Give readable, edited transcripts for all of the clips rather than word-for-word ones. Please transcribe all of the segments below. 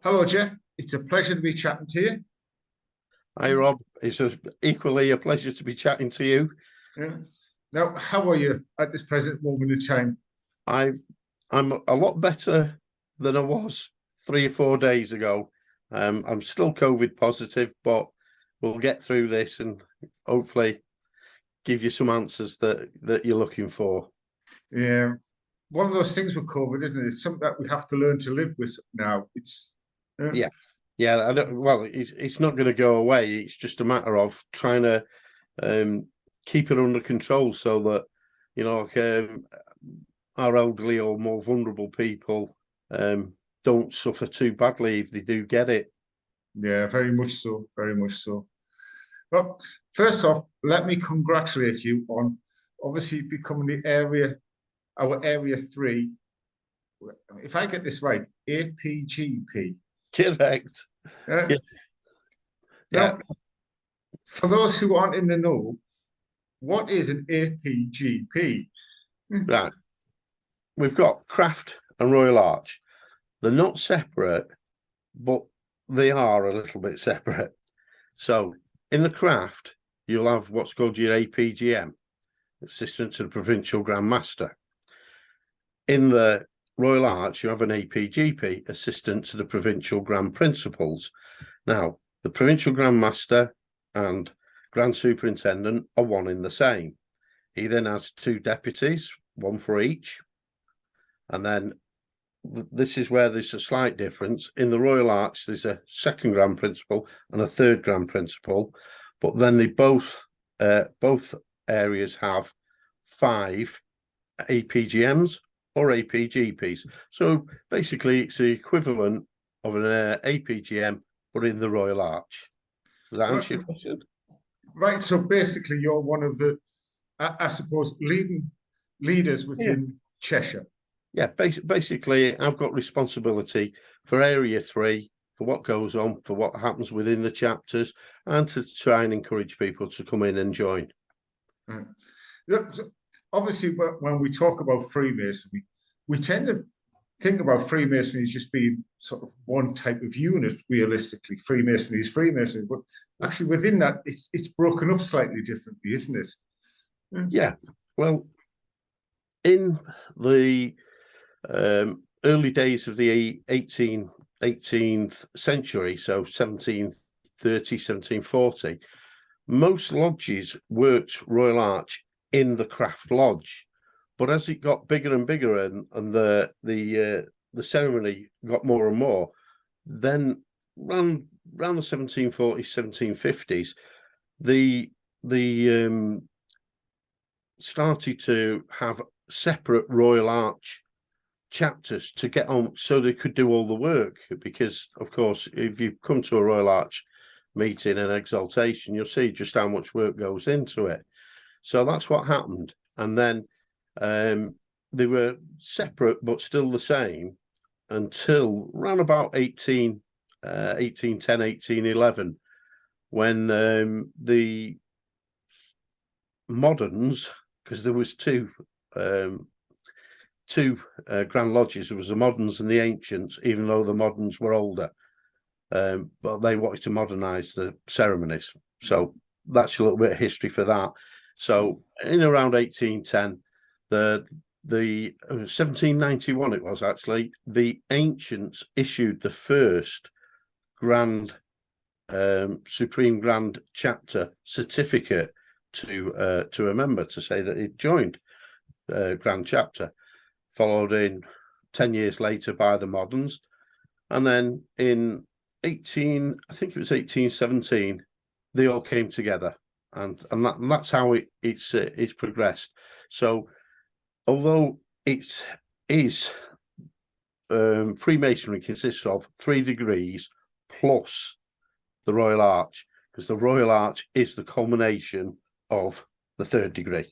Hello, Geoff. It's a pleasure to be chatting to you. Hi, Rob. It's equally a pleasure to be chatting to you. Yeah. Now, how are you at this present moment in time? I'm a lot better than I was 3 or 4 days ago. I'm still COVID positive, but we'll get through this and hopefully give you some answers that you're looking for. Yeah, one of those things with COVID, isn't it? It's something that we have to learn to live with now. Yeah. Yeah, it's not going to go away. It's just a matter of trying to keep it under control so that, our elderly or more vulnerable people don't suffer too badly if they do get it. Yeah, very much so. Very much so. Well, first off, let me congratulate you on obviously becoming our area 3. If I get this right, APGP. Correct. Yeah. Yeah. Now, for those who aren't in the know, what is an APGP? Right. We've got Craft and Royal Arch. They're not separate, but they are a little bit separate. So in the Craft, you'll have what's called your APGM, Assistant to the Provincial Grand Master. In the Royal Arch, you have an APGP, Assistant to the Provincial Grand Principals. Now, the Provincial Grand Master and Grand Superintendent are one in the same. He then has 2 deputies, one for each. And then this is where there's a slight difference. In the Royal Arch, there's a 2nd Grand Principal and a 3rd Grand Principal, but then they both areas have 5 APGMs or APGPs. So basically, it's the equivalent of an APGM, but in the Royal Arch. Does that answer your question? Right. So basically, you're one of the, I suppose, leaders within Cheshire. Yeah, basically, I've got responsibility for Area 3, for what goes on, for what happens within the chapters, and to try and encourage people to come in and join. So obviously, when we talk about Freemasonry, we tend to think about Freemasonry as just being sort of one type of unit, realistically. Freemasonry is Freemasonry, but actually within that, it's broken up slightly differently, isn't it? Yeah, well, in the early days of the 18th century, so 1730, 1740, most lodges worked Royal Arch in the Craft Lodge. But as it got bigger and bigger and the ceremony got more and more, then around the 1740s, 1750s, the started to have separate Royal Arch chapters to get on so they could do all the work, because of course if you come to a Royal Arch meeting and exaltation, you'll see just how much work goes into it. So that's what happened. And then they were separate but still the same until around about 1810, 1811, when the moderns, because there was two Grand Lodges. There was the moderns and the ancients, even though the moderns were older. But they wanted to modernise the ceremonies. So that's a little bit of history for that. So in around 1810, the 1791 it was actually, the ancients issued the first Grand Supreme Grand Chapter certificate to a member to say that he'd joined Grand Chapter, followed in 10 years later by the moderns, and then in I think it was 1817, they all came together, and that's how it's progressed. So although it is Freemasonry consists of 3 degrees plus the Royal Arch, because the Royal Arch is the culmination of the 3rd degree.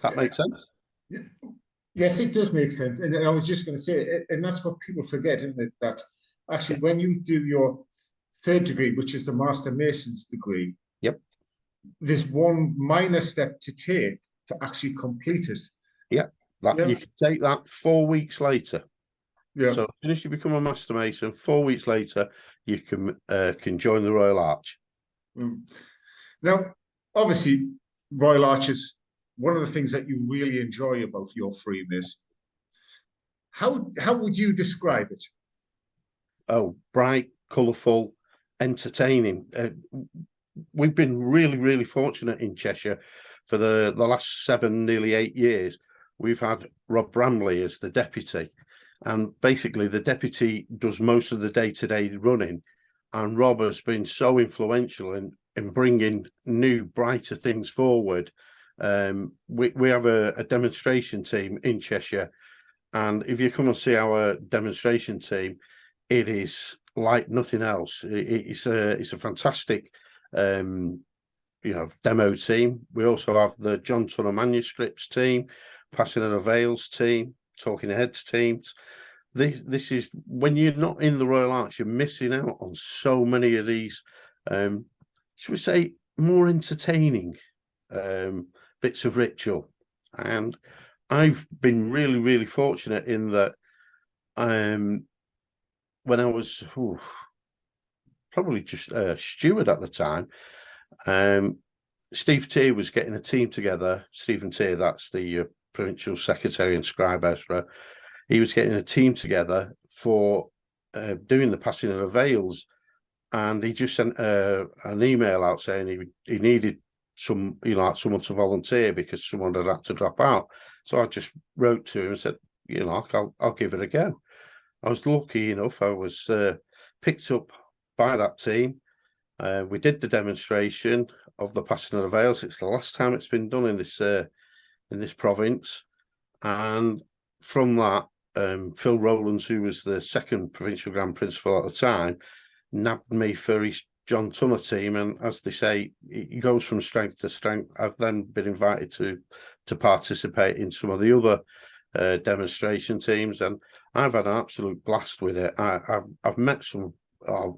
That makes sense? Yes, it does make sense. And I was just going to say, and that's what people forget, isn't it? That actually, when you do your 3rd degree, which is the Master Mason's degree, yep, there's one minor step to take to actually complete it. Yeah, you can take that 4 weeks later. Yeah. So as soon as you become a Master Mason, 4 weeks later, you can join the Royal Arch. Now, obviously, Royal Arch is one of the things that you really enjoy about your Freemason. How would you describe it? Oh, bright, colourful, entertaining. We've been really, really fortunate in Cheshire for the last 7, nearly 8 years. We've had Rob Bramley as the deputy, and basically the deputy does most of the day-to-day running. And Rob has been so influential in bringing new, brighter things forward. We have a demonstration team in Cheshire, and if you come and see our demonstration team, it is like nothing else. It's a fantastic demo team. We also have the John Tunner Manuscripts team, Passing of the Veils team, Talking Heads teams. This is, when you're not in the Royal Arch, you're missing out on so many of these, should we say, more entertaining bits of ritual. And I've been really, really fortunate in that when I was probably just a steward at the time, Steve Tier was getting a team together. Stephen Tier, that's the provincial secretary and scribe Ezra. He was getting a team together for doing the Passing of the Veils, and he just sent an email out saying he needed someone to volunteer because someone had to drop out. So I just wrote to him and said, I'll give it a go. I was lucky enough. I was picked up by that team. We did the demonstration of the Passing of the Veils. It's the last time it's been done in this province, and from that, Phil Rowlands, who was the second provincial Grand Principal at the time, nabbed me for his John Tunner team. And as they say, it goes from strength to strength. I've then been invited to participate in some of the other demonstration teams, and I've had an absolute blast with it. I've met some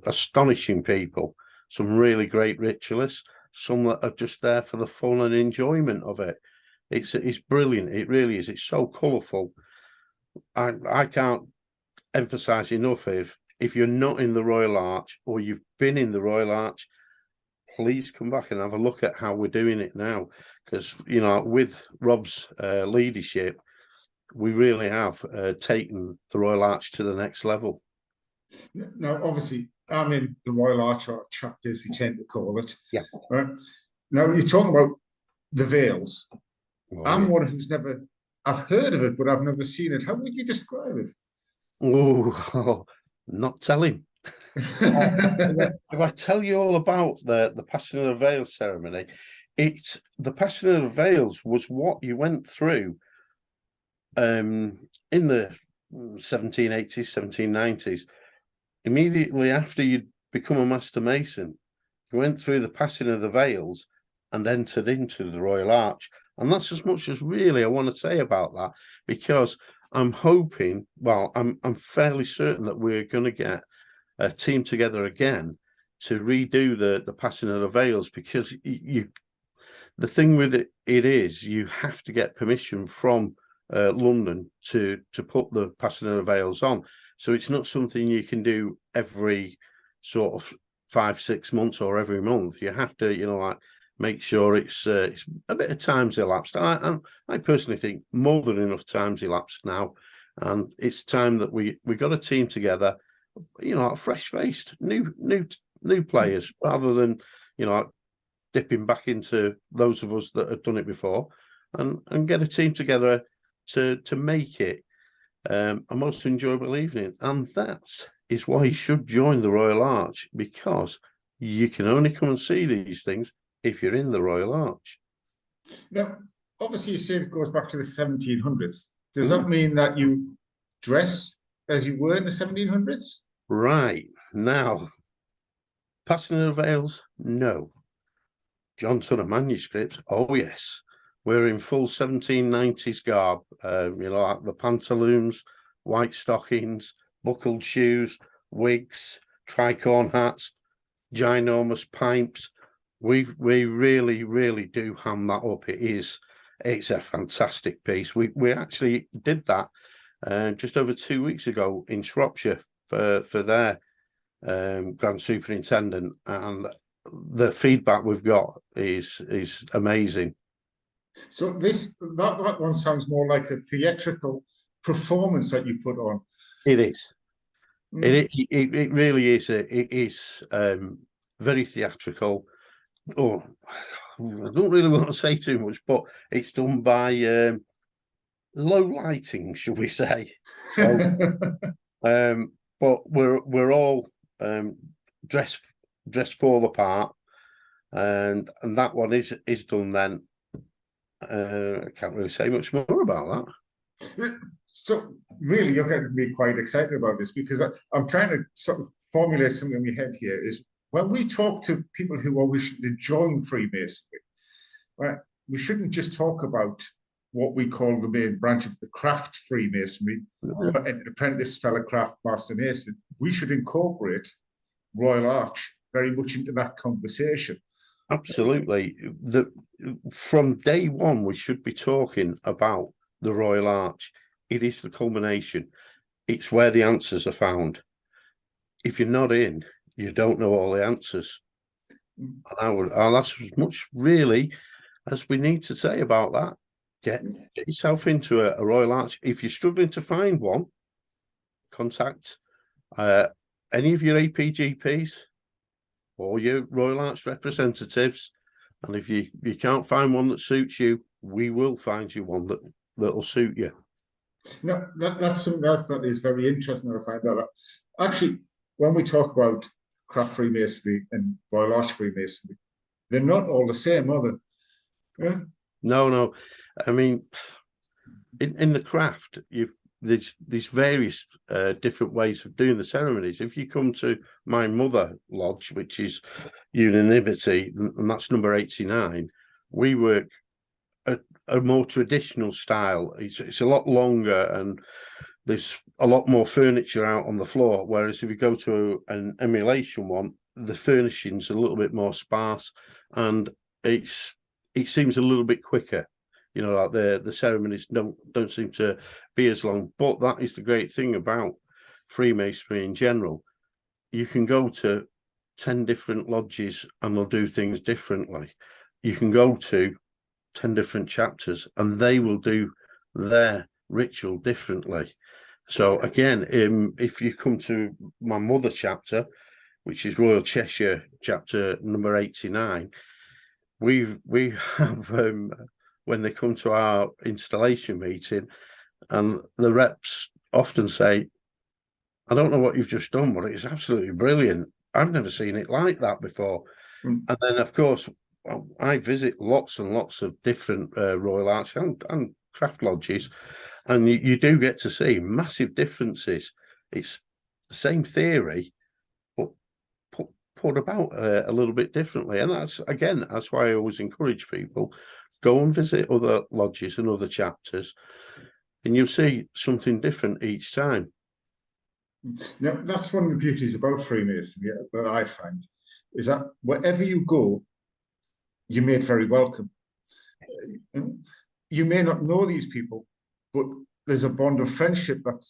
astonishing people, some really great ritualists, some that are just there for the fun and enjoyment of it. It's brilliant. It really is. It's so colourful. I can't emphasize enough, if you're not in the Royal Arch or you've been in the Royal Arch, please come back and have a look at how we're doing it now. Because, with Rob's leadership, we really have taken the Royal Arch to the next level. Now, obviously, I'm in the Royal Arch, or chapter as we tend to call it. Yeah. Right? Now, you're talking about the veils. I'm yeah. one who's I've heard of it, but I've never seen it. How would you describe it? Oh, not telling. If I tell you all about the Passing of the Veils ceremony, the Passing of the Veils was what you went through in the 1780s, 1790s. Immediately after you'd become a Master Mason, you went through the Passing of the Veils and entered into the Royal Arch. And that's as much as really I want to say about that, because I'm hoping, I'm fairly certain that we're going to get a team together again to redo the Passing of the Veils, because the thing with it is you have to get permission from London to put the Passing of the Veils on. So it's not something you can do every sort of 5-6 months or every month. You have to, make sure it's a bit of time's elapsed. I personally think more than enough time's elapsed now, and it's time that we got a team together, fresh-faced, new players, rather than dipping back into those of us that have done it before, and get a team together to make it a most enjoyable evening. And that is why you should join the Royal Arch, because you can only come and see these things if you're in the Royal Arch. Now, obviously, you said it goes back to the 1700s. Does that mean that you dress as you were in the 1700s? Right. Now, Passing of the Veils, no. John Tunner Manuscripts, oh yes. We're in full 1790s garb, like the pantaloons, white stockings, buckled shoes, wigs, tricorn hats, ginormous pipes. We really, really do ham that up. It's a fantastic piece. We actually did that just over 2 weeks ago in Shropshire for their Grand Superintendent, and the feedback we've got is amazing. So that one sounds more like a theatrical performance that you put on. It is. It really is. It is very theatrical. Oh, I don't really want to say too much, but it's done by low lighting, should we say? So, but we're all dressed for the part, and that one is done then. I can't really say much more about that. So really, you're getting me quite excited about this, because I'm trying to sort of formulate something in my head here. Is when we talk to people who are wishing to join Freemasonry, right? We shouldn't just talk about what we call the main branch of the craft Freemasonry, an apprentice, fellow craft, master mason. We should incorporate Royal Arch very much into that conversation. Absolutely. From day one, we should be talking about the Royal Arch. It is the culmination. It's where the answers are found. If you're not in, you don't know all the answers. And that's as much really as we need to say about that. Get yourself into a Royal Arch. If you're struggling to find one, contact any of your APGPs or your Royal Arch representatives. And if you can't find one that suits you, we will find you one that'll suit you. No, that's something else that is very interesting that I find out. Actually, when we talk about craft Freemasonry and Royal Arch Freemasonry, they're not all the same, are they? Yeah. No. I mean, in the craft, there's these various different ways of doing the ceremonies. If you come to my mother lodge, which is Unanimity, and that's number 89, we work a more traditional style. It's a lot longer and there's a lot more furniture out on the floor. Whereas if you go to an emulation one, the furnishing's a little bit more sparse and it seems a little bit quicker. You know, like the ceremonies don't seem to be as long. But that is the great thing about Freemasonry in general. You can go to 10 different lodges and they'll do things differently. You can go to 10 different chapters and they will do their ritual differently. So again, if you come to my mother chapter, which is Royal Cheshire chapter number 89, we have when they come to our installation meeting, and the reps often say, I don't know what you've just done, but it's absolutely brilliant. I've never seen it like that before. And then, of course, I visit lots and lots of different Royal Arch and craft lodges, and you do get to see massive differences. It's the same theory, but put about a little bit differently. And that's why I always encourage people, go and visit other lodges and other chapters, and you'll see something different each time. Now, that's one of the beauties about Freemasonry that I find, is that wherever you go, you're made very welcome. You may not know these people, but there's a bond of friendship that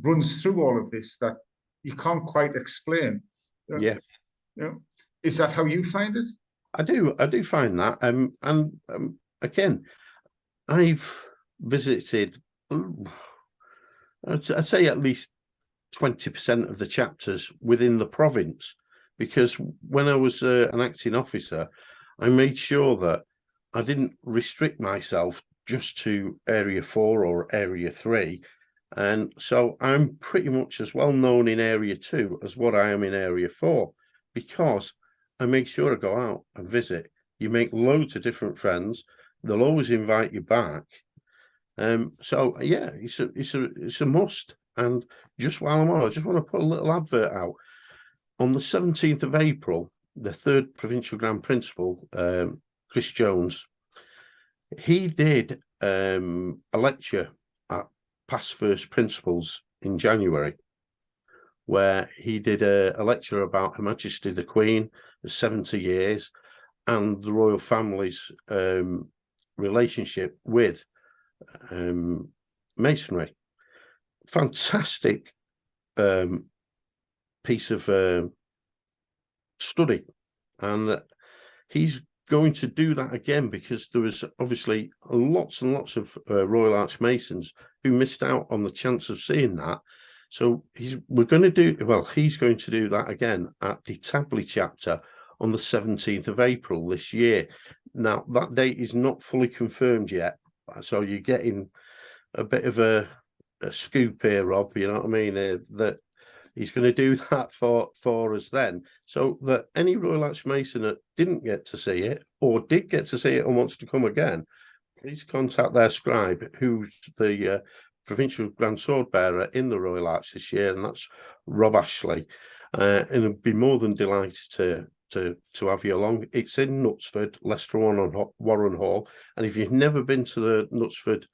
runs through all of this that you can't quite explain. Yeah. Is that how you find it? I do find that. And again, I've visited, I'd say at least 20% of the chapters within the province, because when I was an acting officer, I made sure that I didn't restrict myself just to Area 4 or Area 3. And so I'm pretty much as well known in Area 2 as what I am in Area 4, because I make sure I go out and visit. You make loads of different friends. They'll always invite you back. So yeah, it's a must. And just while I'm on, I just want to put a little advert out. On the 17th of April, the 3rd Provincial Grand Principal, Chris Jones, he did a lecture at Past First Principles in January, where he did a lecture about Her Majesty the Queen, the 70 years, and the royal family's relationship with Masonry. fantastic piece of study, and he's going to do that again, because there was obviously lots and lots of Royal Arch Masons who missed out on the chance of seeing that. So he's going to do that again at the Tabley chapter on the 17th of April this year. Now, that date is not fully confirmed yet, so you're getting a bit of a scoop here, Rob, you know what I mean, that he's going to do that for us then, so that any Royal Arch Mason that didn't get to see it, or did get to see it and wants to come again, please contact their scribe, who's the provincial Grand Sword Bearer in the Royal Arch this year, and that's Rob Ashley. And I'd be more than delighted to have you along. It's in Knutsford, Leicester Warren Hall, and if you've never been to the Knutsford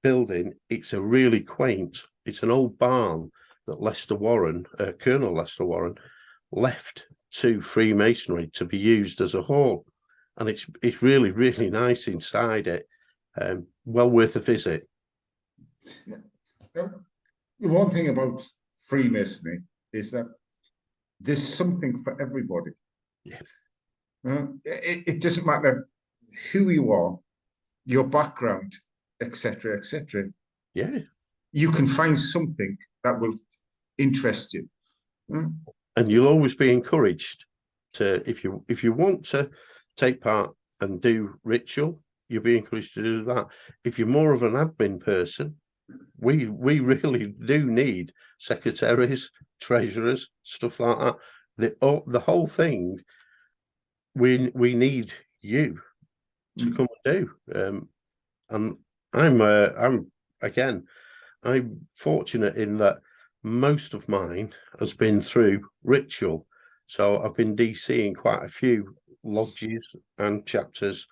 building, it's a really quaint, it's an old barn that Leicester Warren, Colonel Leicester Warren, left to Freemasonry to be used as a hall, and it's really, really nice inside it. Well worth a visit. The one thing about Freemasonry is that there's something for everybody. Yeah. It doesn't matter who you are, your background, etc., etc. Yeah. You can find something that will interest you. And you'll always be encouraged to, if you want to take part and do ritual, you'll be encouraged to do that. If you're more of an admin person, we really do need secretaries, treasurers, stuff like that. The whole thing, we need you to come and do. And I'm fortunate in that most of mine has been through ritual. So I've been DCing quite a few lodges and chapters,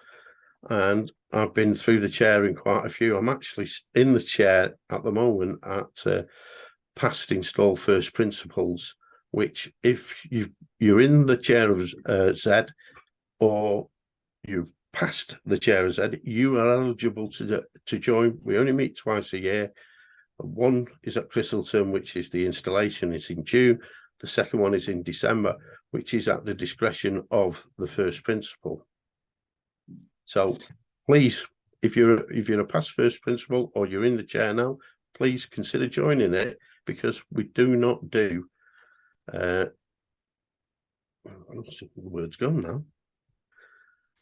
and I've been through the chair in quite a few. I'm actually in the chair at the moment at past install first principles, which if you're in the chair of Z, or you've passed the chair of Z, you are eligible to join. We only meet twice a year. One is at Christleton, which is the installation. It's in June. The second one is in December, which is at the discretion of the first principal. So please, if you're a past first principal or you're in the chair now, please consider joining it, because we do not do the word's gone now.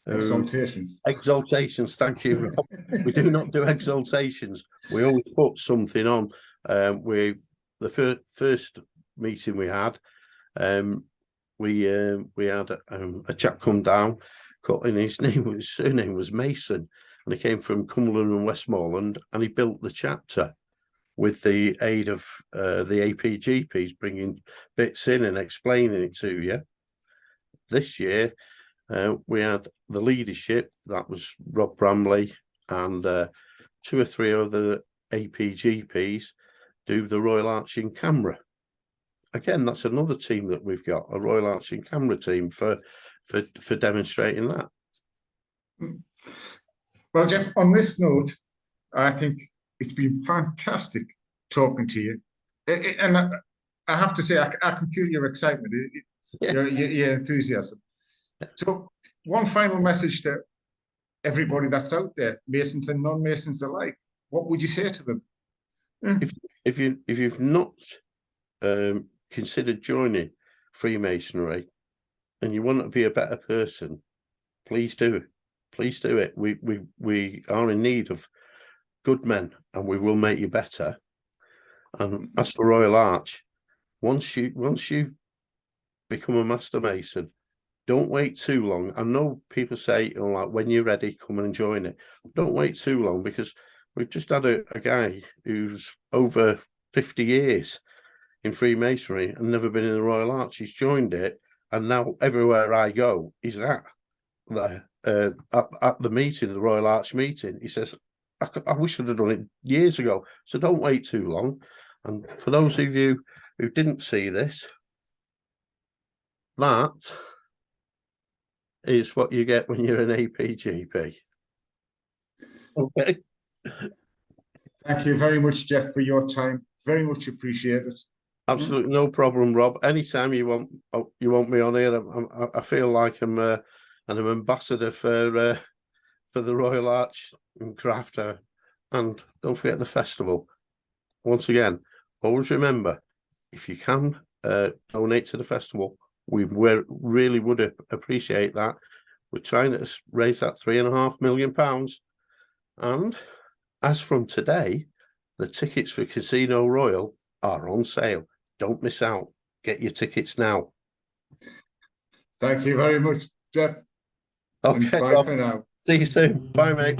Exaltations. Exaltations, thank you. We do not do exaltations. We always put something on. The first meeting we had, we had a chap come down, and his surname was Mason, and he came from Cumberland and Westmoreland, and he built the chapter with the aid of the APGPs, bringing bits in and explaining it to you. This year, we had the leadership, that was Rob Bramley, and 2 or 3 other APGPs do the Royal Arch in camera. Again, that's another team that we've got, a Royal Arch in camera team for demonstrating that. Well, Geoff, on this note, I think it's been fantastic talking to you. And I have to say, I can feel your excitement, your enthusiasm. So one final message to everybody that's out there, Masons and non-Masons alike, what would you say to them? If you've not considered joining Freemasonry and you want to be a better person, please do it. Please do it. We are in need of good men, and we will make you better. And as for Royal Arch, once you've become a Master Mason, don't wait too long. I know people say, like, when you're ready, come and join it. Don't wait too long, because we've just had a guy who's over 50 years in Freemasonry and never been in the Royal Arch. He's joined it, and now everywhere I go, he's at the meeting, the Royal Arch meeting. He says, I wish I'd have done it years ago. So don't wait too long. And for those of you who didn't see this, that is what you get when you're an APGP. Okay. Thank you very much, Geoff, for your time. Very much appreciated. Absolutely no problem, Rob. Anytime you want me on here, I feel like I'm an ambassador for the Royal Arch and Crafter. And don't forget the festival. Once again, always remember, if you can donate to the festival, we really would appreciate that. We're trying to raise that £3.5 million. And as from today, the tickets for Casino Royal are on sale. Don't miss out. Get your tickets now. Thank you very much, Geoff. Okay, Bye Rob. for now. See you soon. Bye, mate.